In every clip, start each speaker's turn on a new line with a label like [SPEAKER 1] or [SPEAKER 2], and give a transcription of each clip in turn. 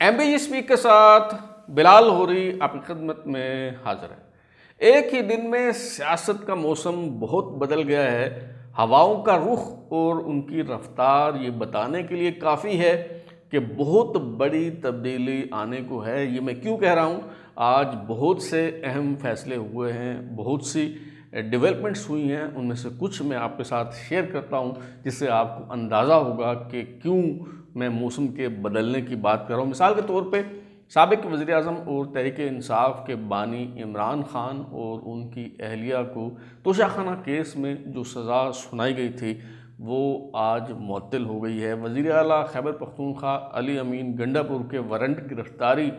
[SPEAKER 1] MBSP के साथ बिलाल होरी आपकी खिदमत में हाजिर है। एक ही दिन में सियासत का मौसम बहुत बदल गया है। हवाओं का रुख और उनकी रफ्तार ये बताने के लिए काफ़ी है कि बहुत बड़ी तब्दीली आने को है। ये मैं क्यों कह रहा हूँ? आज बहुत से अहम फैसले हुए हैं, बहुत सी डेवलपमेंट्स हुई हैं। उनमें से कुछ मैं आपके साथ शेयर करता हूँ जिससे आपको अंदाज़ा होगा कि क्यों मैं मौसम के बदलने की बात कर रहा हूँ। मिसाल के तौर पे साबिक वज़ीर आज़म और तहरीक इंसाफ के बानी इमरान खान और उनकी अहलिया को तोशाखाना केस में जो सज़ा सुनाई गई थी वो आज मुअत्तल हो गई है। वज़ीर आला खैबर पख्तूनख्वा अली अमीन गंडापुर के वारंट गिरफ्तारी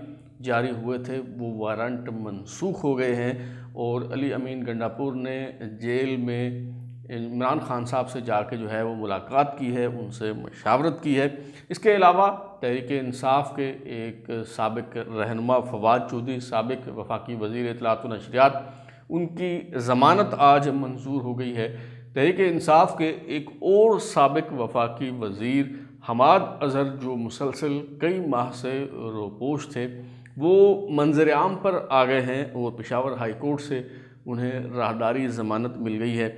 [SPEAKER 1] जारी हुए थे, वो वारंट मनसूख हो गए हैं और अली अमीन गंडापुर ने जेल में इमरान खान साहब से जाके जो है वो मुलाकात की है, उनसे मशावरत की है। इसके अलावा तहरीक इंसाफ के एक साबिक रहनुमा फवाद चौधरी, साबिक वफाकी वज़ीर इत्तलात व नशरियात, उनकी ज़मानत आज मंजूर हो गई है। तहरीक इंसाफ के एक और साबिक वफाकी वज़ीर हमाद अज़हर जो मुसलसल कई माह से रोपोश थे, वो मंजर आम पर आ गए हैं और पेशावर हाई कोर्ट से उन्हें राहदारी ज़मानत मिल गई है।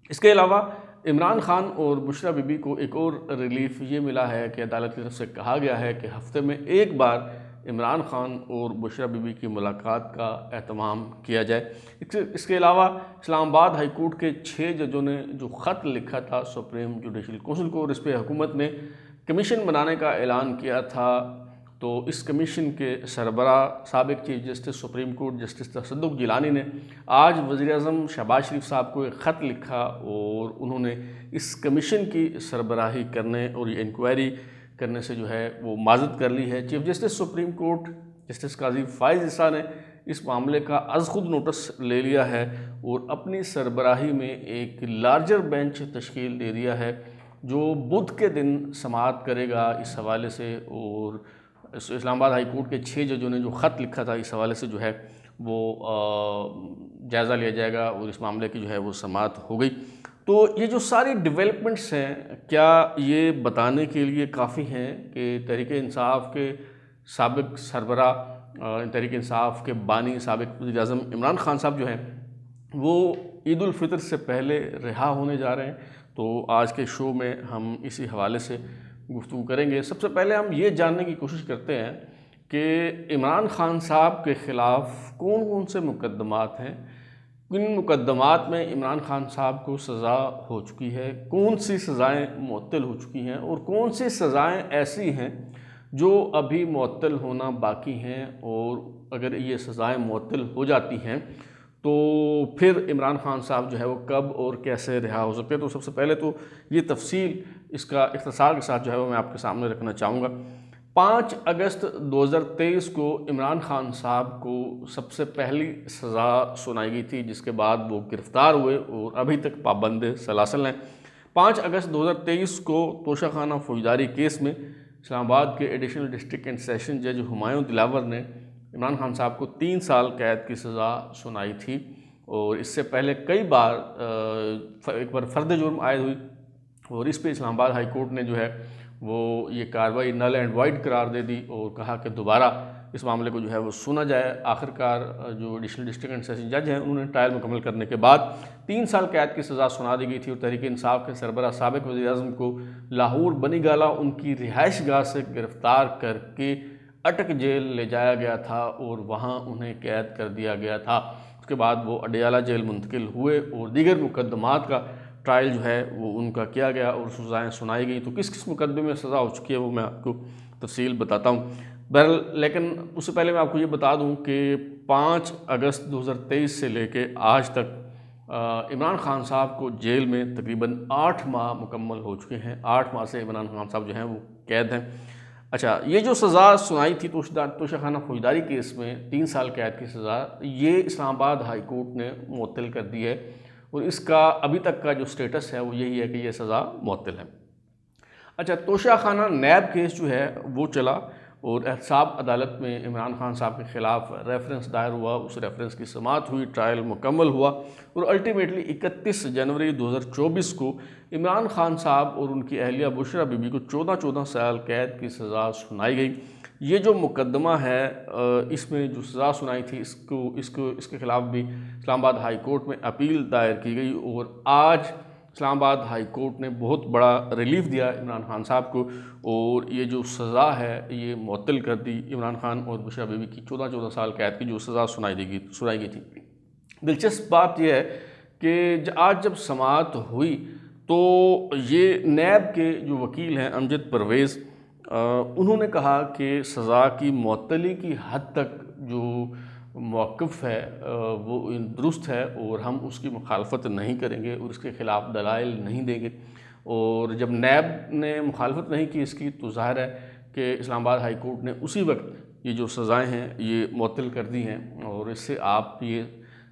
[SPEAKER 1] इसके अलावा इमरान खान और बुशरा बीबी को एक और रिलीफ ये मिला है कि अदालत की तरफ से कहा गया है कि हफ्ते में एक बार इमरान खान और बुशरा बीबी की मुलाकात का एहतमाम किया जाए। इसके अलावा इस्लामाबाद हाई कोर्ट के 6 जजों ने जो ख़त लिखा था सुप्रीम जुडिशल काउंसिल को और इस पर हुकूमत ने कमीशन बनाने का ऐलान किया था, तो इस कमीशन के सरबरा साबिक chief justice supreme court justice Tassaduq Jilani ने आज वज़ीर आज़म शहबाज शरीफ साहब को एक ख़त लिखा और उन्होंने इस कमीशन की सरबराही करने और ये इंक्वायरी करने से जो है वो माज़रत कर ली है। Chief justice supreme court justice Qazi Faez Isa ने इस मामले का अज़ खुद नोटिस ले लिया है और अपनी सरबराही में एक लार्जर बेंच तश्कील दे दिया है जो बुध के दिन समाअत करेगा इस हवाले से। और इस्लामाबाद हाई कोर्ट के 6 जजों ने जो ख़त लिखा था इस हवाले से जो है वो जायज़ा लिया जाएगा और इस मामले की जो है वो समाअत हो गई। तो ये जो सारी डेवलपमेंट्स हैं, क्या ये बताने के लिए काफ़ी हैं कि तहरीक इंसाफ के साबिक सरबरा, तहरीक इंसाफ के बानी साबिक वज़ीर आज़म इमरान खान साहब जो हैं वो ईद उल फ़ितर से पहले रिहा होने जा रहे हैं। तो आज के शो में हम इसी हवाले से गुफ्तगू करेंगे। सबसे पहले हम ये जानने की कोशिश करते हैं कि इमरान खान साहब के ख़िलाफ़ कौन कौन से मुकदमात हैं, किन मुकदमात में इमरान खान साहब को सज़ा हो चुकी है, कौन सी सज़ाएँ मुअत्तल हो चुकी हैं और कौन सी सज़ाएँ ऐसी हैं जो अभी मुअत्तल होना बाकी हैं, और अगर ये सज़ाएँ मुअत्तल हो जाती हैं तो फिर इमरान खान साहब जो है वो कब और कैसे रिहा हो सकते हैं। तो सबसे पहले तो ये तफसील इसका इख्तिसार के साथ जो है वो मैं आपके सामने रखना चाहूँगा। 5 अगस्त 2023 को इमरान खान साहब को सबसे पहली सज़ा सुनाई गई थी, जिसके बाद वो गिरफ़्तार हुए और अभी तक पाबंद सलासल हैं। 5 अगस्त 2023 को तोशाखाना फौजदारी केस में इस्लामाबाद के एडिशनल डिस्ट्रिक्ट एंड सेशन जज हुमायूं दिलावर ने इमरान खान साहब को 3 साल कैद की सज़ा सुनाई थी और इससे पहले कई बार एक बार फ़र्द जुर्म आयद हुई और इस पे इस्लामाबाद हाई कोर्ट ने जो है वो ये कार्रवाई नल एंड वाइड करार दे दी और कहा कि दोबारा इस मामले को जो है वो सुना जाए। आखिरकार जो एडिशनल डिस्ट्रिक्ट एंड सेशन जज हैं उन्होंने ट्रायल मुकम्मल करने के बाद 3 साल कैद की सज़ा सुना दी गई थी और तहरीक इंसाफ के सरबरा साबिक वज़ीर आज़म को लाहौर बनी गाला उनकी रिहाइश गाह से गिरफ़्तार करके अटक जेल ले जाया गया था और वहाँ उन्हें कैद कर दिया गया था। उसके बाद वो अडियाला जेल मुंतकिल हुए और दीगर मुकदमात का ट्रायल जो है वो उनका किया गया और सज़ाएँ सुनाई गई। तो किस किस मुकदमे में सज़ा हो चुकी है वो मैं आपको तफसील बताता हूँ। बहरहाल, लेकिन उससे पहले मैं आपको ये बता दूँ कि 5 अगस्त 2023 से लेके आज तक इमरान खान साहब को जेल में तकरीबन 8 माह मुकम्मल हो चुके हैं। 8 माह से इमरान खान साहब जो हैं वो कैद हैं। अच्छा, ये जो सज़ा सुनाई थी तोशाखाना फौजदारी केस में 3 साल कैद की सज़ा, ये इस्लामाबाद हाई कोर्ट ने मुअत्तल कर दी है और इसका अभी तक का जो स्टेटस है वो यही है कि ये सज़ा मुअत्तल है। अच्छा, तोशाखाना नैब केस जो है वो चला और एहतसाब अदालत में इमरान खान साहब के ख़िलाफ़ रेफरेंस दायर हुआ, उस रेफरेंस की समाअत हुई, ट्रायल मुकम्मल हुआ और अल्टीमेटली 31 जनवरी 2024 को इमरान खान साहब और उनकी अहलिया बुशरा बीबी को 14 साल कैद की सज़ा सुनाई गई। ये जो मुकदमा है इसमें जो सज़ा सुनाई थी इसके ख़िलाफ़ भी इस्लामाबाद हाई कोर्ट में अपील दायर की गई और आज इस्लामाबाद हाई कोर्ट ने बहुत बड़ा रिलीफ दिया इमरान खान साहब को और ये जो सज़ा है ये मुअत्तल कर दी। इमरान खान और बुशरा बीबी की 14 साल कैद की जो सज़ा सुनाई गई थी। दिलचस्प बात यह है कि आज जब समाअत हुई तो ये नैब के जो वकील हैं अमजद परवेज़, उन्होंने कहा कि सज़ा की मुअत्तली की हद तक जो मौक़िफ़ है वो दुरुस्त है और हम उसकी मुखालफत नहीं करेंगे और इसके ख़िलाफ़ दलाइल नहीं देंगे। और जब नैब ने मुखालफत नहीं की इसकी, तो ज़ाहिर है कि इस्लामाबाद हाई कोर्ट ने उसी वक्त ये जो सज़ाएँ हैं ये मुअत्तल कर दी हैं और इससे आप ये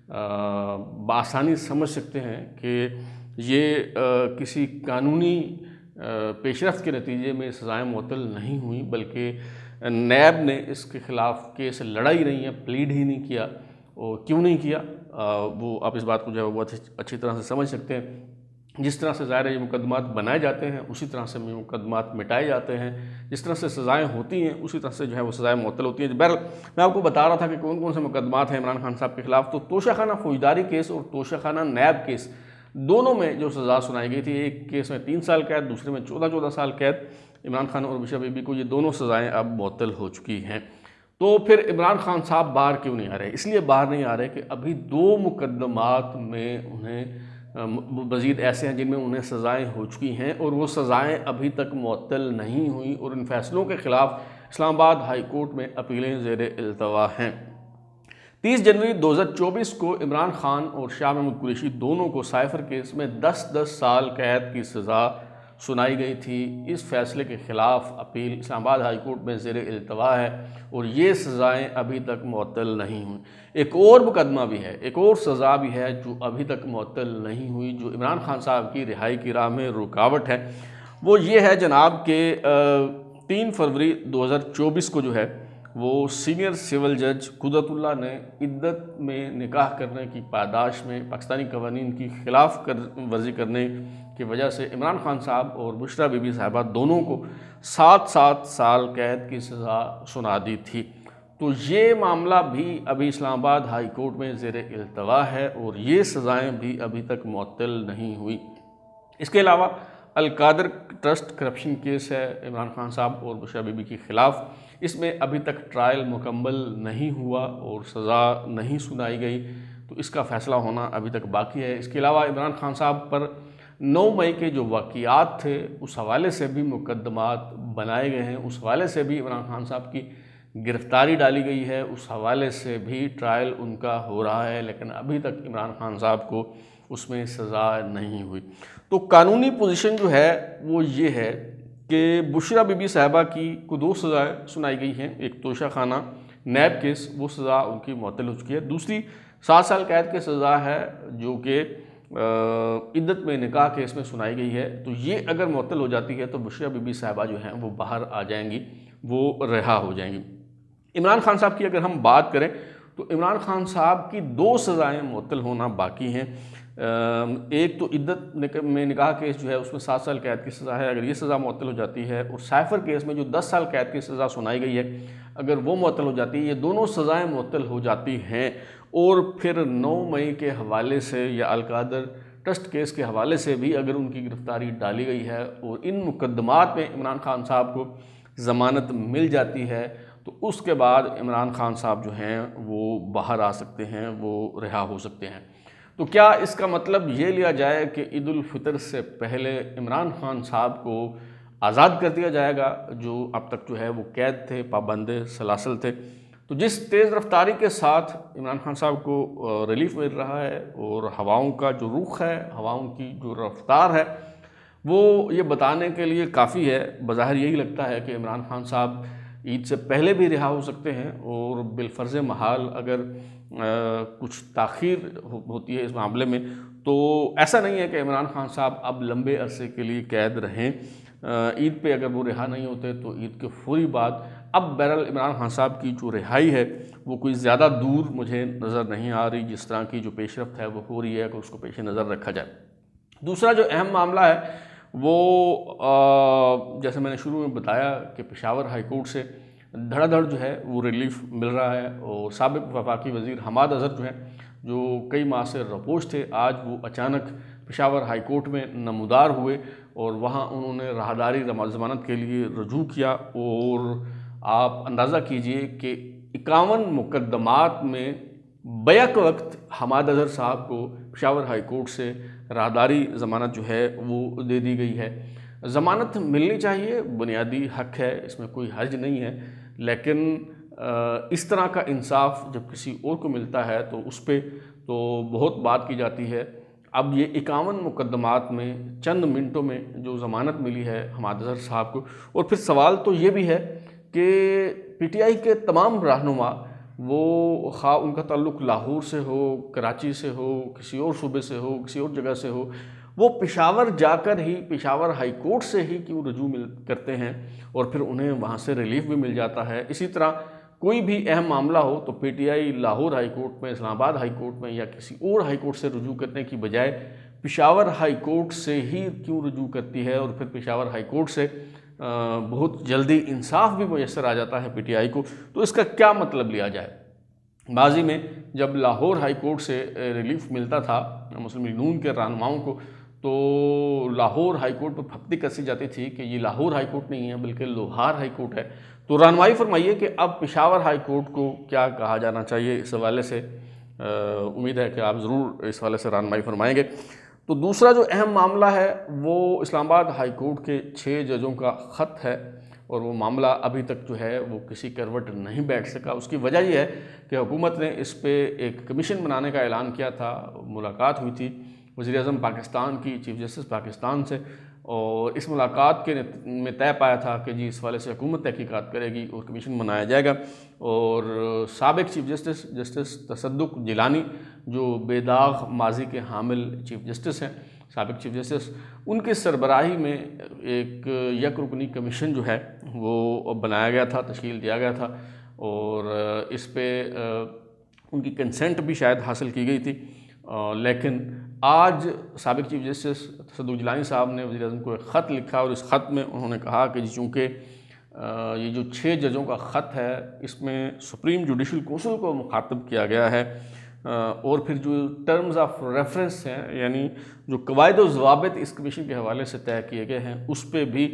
[SPEAKER 1] बआसानी समझ सकते हैं कि ये किसी कानूनी पेशरफ्त के नतीजे में सज़ाएँ मुअत्तल नहीं हुई, बल्कि नैब ने इसके ख़िलाफ़ केस लड़ा ही नहीं है, प्लीड ही नहीं किया। और क्यों नहीं किया वो आप इस बात को जो है बहुत अच्छी तरह से समझ सकते हैं। जिस तरह से ज़ाहिर है ये मुकदमात बनाए जाते हैं उसी तरह से मुकदमात मिटाए जाते हैं, जिस तरह से सज़ाएँ होती हैं उसी तरह से जो है वो सज़ाएँ मुअत्तल होती हैं। बहरहाल मैं आपको बता रहा था कि कौन कौन से मुकदमात हैं इमरान खान साहब के ख़िलाफ़। तो तोशाखाना फ़ौजदारी केस और तोशाखाना नैब केस दोनों में जो सज़ा सुनाई गई थी, एक केस में 3 साल कैद, दूसरे में 14 साल कैद, इमरान खान और बुशरा बीबी को ये दोनों सज़ाएँ अब मुअत्तल हो चुकी हैं। तो फिर इमरान खान साहब बाहर क्यों नहीं आ रहे? इसलिए बाहर नहीं आ रहे कि अभी 2 मुकदमात में उन्हें मज़ीद ऐसे हैं जिनमें उन्हें सज़ाएँ हो चुकी हैं और वो सज़ाएँ अभी तक मुअत्तल नहीं हुई और इन फैसलों के ख़िलाफ़ इस्लामाबाद हाई कोर्ट में अपीलें ज़ेर इल्तवा हैं। 30 जनवरी 2024 को इमरान खान और शाह महमूद कुरैशी दोनों को साइफ़र केस में 10-10 साल कैद की सज़ा सुनाई गई थी। इस फैसले के ख़िलाफ़ अपील इस्लामाबाद हाई कोर्ट में ज़ेर इल्तवा है और ये सज़ाएँ अभी तक मुअत्तल नहीं हुई। एक और मुकदमा भी है, एक और सज़ा भी है जो अभी तक मुअत्तल नहीं हुई, जो इमरान खान साहब की रिहाई की राह में रुकावट है। वो ये है जनाब के 3 फरवरी 2024 को जो है वो सीनियर सिविल जज कुदरतुल्लाह ने इद्दत में निकाह करने की पादाश में पाकिस्तानी कवानीन की खिलाफ वर्जी करने की वजह से इमरान खान साहब और बुशरा बीबी साहिबा दोनों को 7-7 साल कैद की सज़ा सुना दी थी। तो ये मामला भी अभी इस्लामाबाद हाई कोर्ट में ज़ेर इल्तवा है और ये सज़ाएँ भी अभी तक मुअत्तल नहीं हुई। इसके अलावा अल-कादर ट्रस्ट करप्शन केस है इमरान खान साहब और बुशरा बीबी के ख़िलाफ़, इसमें अभी तक ट्रायल मुकम्मल नहीं हुआ और सज़ा नहीं सुनाई गई, तो इसका फ़ैसला होना अभी तक बाकी है। इसके अलावा इमरान खान साहब पर 9 मई के जो वाक़ियात थे उस हवाले से भी मुकदमात बनाए गए हैं, उस हवाले से भी इमरान खान साहब की गिरफ़्तारी डाली गई है, उस हवाले से भी ट्रायल उनका हो रहा है, लेकिन अभी तक इमरान खान साहब को उसमें सज़ा नहीं हुई। तो कानूनी पोजीशन जो है वो ये है कि बुशरा बीबी साहिबा को 2 सज़ाएँ सुनाई गई हैं। एक तोशाखाना नैब केस, वो सज़ा उनकी मुअत्तल हो चुकी है। दूसरी 7 साल कैद की सज़ा है जो कि इद्दत में निकाह केस में सुनाई गई है। तो ये अगर मुअत्तल हो जाती है तो बुशरा बीबी साहिबा जो हैं वो बाहर आ जाएंगी, वो रिहा हो जाएंगी। इमरान खान साहब की अगर हम बात करें तो इमरान खान साहब की 2 सज़ाएँ मुअत्तल होना बाकी हैं। एक तो इद्दत में निकाह केस जो है उसमें 7 साल कैद की सज़ा है, अगर ये सज़ा मुअत्तल हो जाती है, और साइफ़र केस में जो 10 साल कैद की सज़ा सुनाई गई है अगर वो मुअत्तल हो जाती है, ये दोनों सज़ाएँ मुअत्तल हो जाती हैं। और फिर 9 मई के हवाले से या अल-कादर ट्रस्ट केस के हवाले से भी अगर उनकी गिरफ़्तारी डाली गई है और इन मुकदमात में इमरान खान साहब को ज़मानत मिल जाती है तो उसके बाद इमरान खान साहब जो हैं वो बाहर आ सकते हैं, वो रिहा हो सकते हैं। तो क्या इसका मतलब ये लिया जाए कि ईद उल फितर से पहले इमरान खान साहब को आज़ाद कर दिया जाएगा, जो अब तक जो है वो कैद थे, पाबंद सलासल थे? तो जिस तेज़ रफ्तारी के साथ इमरान खान साहब को रिलीफ मिल रहा है और हवाओं का जो रुख है, हवाओं की जो रफ्तार है, वो ये बताने के लिए काफ़ी है। बज़ाहिर यही लगता है कि इमरान खान साहब ईद से पहले भी रिहा हो सकते हैं और बिलफ़र्ज़ महाल अगर कुछ ताख़ीर होती है इस मामले में तो ऐसा नहीं है कि इमरान खान साहब अब लंबे अरसे के लिए कैद रहें। ईद पे अगर वो रिहा नहीं होते तो ईद के फौरी बाद अब बहरहाल इमरान खान साहब की जो रिहाई है वो कोई ज़्यादा दूर मुझे नज़र नहीं आ रही, जिस तरह की जो पेशरफ्त है वो हो रही है अगर उसको पेश नज़र रखा जाए। दूसरा जो अहम मामला है वो जैसे मैंने शुरू में बताया कि पेशावर हाई कोर्ट से धड़ाधड़ जो है वो रिलीफ मिल रहा है। और साबिक वफाकी वज़ीर हमाद अज़हर जो हैं, जो कई माह से रपोश थे, आज वो अचानक पेशावर हाई कोर्ट में नमूदार हुए और वहाँ उन्होंने राहदारी ज़मानत के लिए रजू किया। और आप अंदाज़ा कीजिए कि 51 मुकदमात में बैक वक्त हमाद अज़हर साहब को पेशावर हाई कोर्ट से राहदारी ज़मानत जो है वो दे दी गई है। ज़मानत मिलनी चाहिए, बुनियादी हक है, इसमें कोई हर्ज नहीं है, लेकिन इस तरह का इंसाफ जब किसी और को मिलता है तो उस पर तो बहुत बात की जाती है। अब ये 51 मुकदमात में चंद मिनटों में जो ज़मानत मिली है हमाद अज़हर साहब को। और फिर सवाल तो ये भी है कि पीटीआई के तमाम रहनुमा, वो खा उनका ताल्लुक़ लाहौर से हो, कराची से हो, किसी और सूबे से हो, किसी और जगह से हो, वो पेशावर जाकर ही पेशावर हाई कोर्ट से ही क्यों रजू करते हैं और फिर उन्हें वहाँ से रिलीफ भी मिल जाता है। इसी तरह कोई भी अहम मामला हो तो पीटीआई लाहौर हाई कोर्ट में, इस्लामाबाद हाई कोर्ट में या किसी और हाई कोर्ट से रजू करने की बजाय पेशावर हाई कोर्ट से ही क्यों रजू करती है। और फिर पेशावर हाई कोर्ट से बहुत जल्दी इंसाफ भी मुयस्सर आ जाता है पीटीआई को। तो इसका क्या मतलब लिया जाए? माजी में जब लाहौर हाई कोर्ट से रिलीफ मिलता था मुस्लिम लीग नून के रहनुमाओं को, तो लाहौर हाई कोर्ट पर फप्ती कसी जाती थी कि ये लाहौर हाई कोर्ट नहीं है बल्कि लोहार हाई कोर्ट है। तो रहनुमाई फरमाइए कि अब पेशावर हाई कोर्ट को क्या कहा जाना चाहिए। इस हवाले से उम्मीद है कि आप ज़रूर इस हवाले से रहनुमाई फरमाएंगे। तो दूसरा जो अहम मामला है वो इस्लामाबाद हाई कोर्ट के 6 जजों का ख़त है और वो मामला अभी तक जो है वो किसी करवट नहीं बैठ सका। उसकी वजह यह है कि हुकूमत ने इस पर एक कमीशन बनाने का ऐलान किया था। मुलाकात हुई थी वज़ीर-ए-आज़म पाकिस्तान की चीफ़ जस्टिस पाकिस्तान से और इस मुलाकात के में तय पाया था कि जी इस वाले से हुकूमत तहकीकात करेगी और कमीशन बनाया जाएगा। और साबिक चीफ़ जस्टिस तसद्दुक़ जिलानी, जो बेदाग माजी के हामिल चीफ़ जस्टिस हैं, साबिक चीफ़ जस्टिस, उनकी सरबराही में एक यकरुकनी कमीशन जो है वो बनाया गया था, तश्कील दिया गया था और इस पर उनकी कंसेंट भी शायद हासिल की गई थी। लेकिन आज साबिक चीफ़ जस्टिस तसद्दुक़ जिलानी साहब ने वज़ीर-ए-आज़म को एक ख़त लिखा और इस ख़त में उन्होंने कहा कि चूँकि ये जो 6 जजों का ख़त है इसमें सुप्रीम जुडिशल काउंसिल को मुखातब किया गया है और फिर जो टर्म्स ऑफ रेफरेंस हैं, यानी जो कवायद व ज़वाबित इस कमीशन के हवाले से तय किए गए हैं, उस पर भी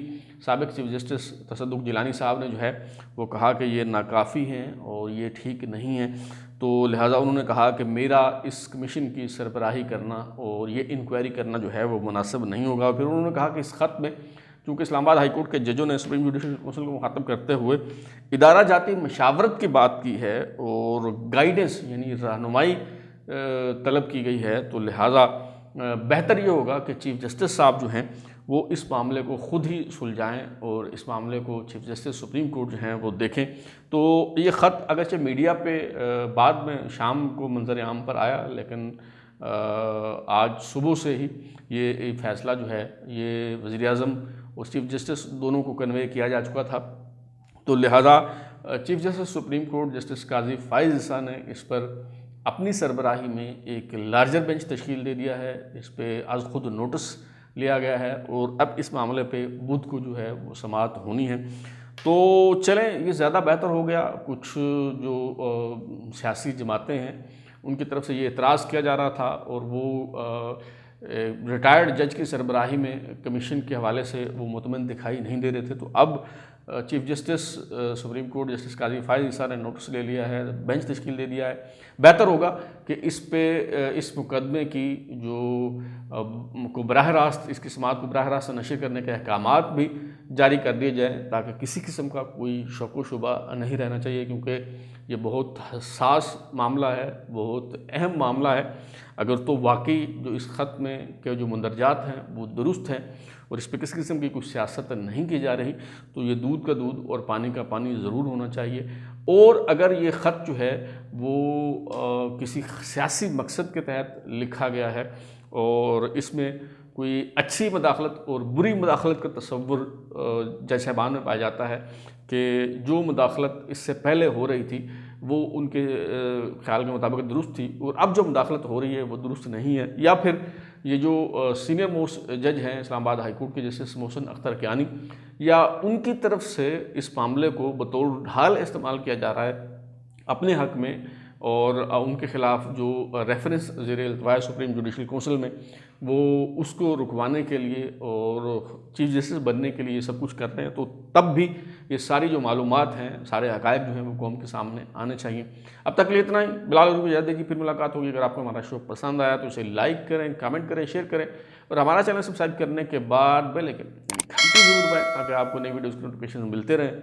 [SPEAKER 1] साबिक चीफ़ जस्टिस तसद्दुक़ जिलानी साहब ने जो है वो कहा कि ये नाकाफ़ी हैं और ये ठीक नहीं है। तो लिहाजा उन्होंने कहा कि मेरा इस कमीशन की सरबराही करना और ये इंक्वायरी करना जो है वो मुनासिब नहीं होगा। फिर उन्होंने कहा कि इस ख़त में चूँकि इस्लामाबाद हाई कोर्ट के जजों ने सुप्रीम जुडिशल काउंसिल को मुखातब करते हुए इदारा जाती मशावरत की बात की है और गाइडेंस यानी रहनुमाई तलब की गई है, तो लिहाजा बेहतर ये होगा कि चीफ़ जस्टिस साहब जो हैं वो इस मामले को ख़ुद ही सुलझाएं और इस मामले को चीफ़ जस्टिस सुप्रीम कोर्ट जो हैं वो देखें। तो ये ख़त अगरचे मीडिया पे बाद में शाम को मंजर आम पर आया, लेकिन आज सुबह से ही ये फ़ैसला जो है ये वज़ीर-ए-आज़म और चीफ़ जस्टिस दोनों को कन्वे किया जा चुका था। तो लिहाजा chief justice supreme court justice Qazi Faez Isa ने इस पर अपनी सरबराही में एक लार्जर बेंच तश्कील दे दिया है। इस पर आज खुद नोटिस लिया गया है और अब इस मामले पे बुध को जो है वो समाअत होनी है। तो चलें, ये ज़्यादा बेहतर हो गया। कुछ जो सियासी जमातें हैं उनकी तरफ से ये एतराज़ किया जा रहा था और वो रिटायर्ड जज की सरबराही में कमीशन के हवाले से वो मुतमईन दिखाई नहीं दे रहे थे। तो अब chief justice supreme court justice Qazi Faez Isa ने नोटिस ले लिया है, बेंच तश्कील दे दिया है। बेहतर होगा कि इस मुकदमे की जो को बराह रास्त इसकी समाअत को बराह रास्त नशर करने के अहकामात भी जारी कर दिए जाएँ ताकि किसी किस्म का कोई शक व शुबा नहीं रहना चाहिए, क्योंकि ये बहुत हसास मामला है, बहुत अहम मामला है। अगर तो वाकई जो इस ख़त में के जो मंदरजात हैं वो दुरुस्त हैं और इस पर किसी किस्म की कुछ सियासत नहीं की जा रही, तो ये दूध का दूध और पानी का पानी ज़रूर होना चाहिए। और अगर ये ख़त जो है वो किसी सियासी मकसद के तहत लिखा गया है और इसमें कोई अच्छी मदाखलत और बुरी मदाखलत का तसव्वुर जज साहबान में पाया जाता है कि जो मदाखलत इससे पहले हो रही थी वो उनके ख्याल के मुताबिक दुरुस्त थी और अब जो मुदाखलत हो रही है वो दुरुस्त नहीं है, या फिर ये जो सीनियर मोस्ट जज हैं इस्लामाबाद हाई कोर्ट के जस्टिस मोहसिन अख्तर कियानी, या उनकी तरफ से इस मामले को बतौर ढाल इस्तेमाल किया जा रहा है अपने हक़ में, और उनके ख़िलाफ़ जो रेफरेंस ज़ेर इल्तवा सुप्रीम जुडिशल काउंसिल में वो उसको रुकवाने के लिए और चीफ जस्टिस बनने के लिए सब कुछ कर रहे हैं, तो तब भी ये सारी जो मालूमात हैं, सारे हक़ाइक़ जो हैं वो कौम के सामने आने चाहिए। अब तक के लिए इतना ही। बिलाल हुरी को इजाज़त दीजिए, फिर मुलाकात होगी। अगर आपको हमारा शो पसंद आया तो इसे लाइक करें, कमेंट करें, शेयर करें, और हमारा चैनल सब्सक्राइब करने के बाद बेल आइकन घंटी जरूर दबाएं ताकि आपको नई वीडियोज़ के नोटिफिकेशन मिलते रहें।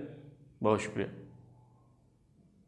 [SPEAKER 1] बहुत शुक्रिया।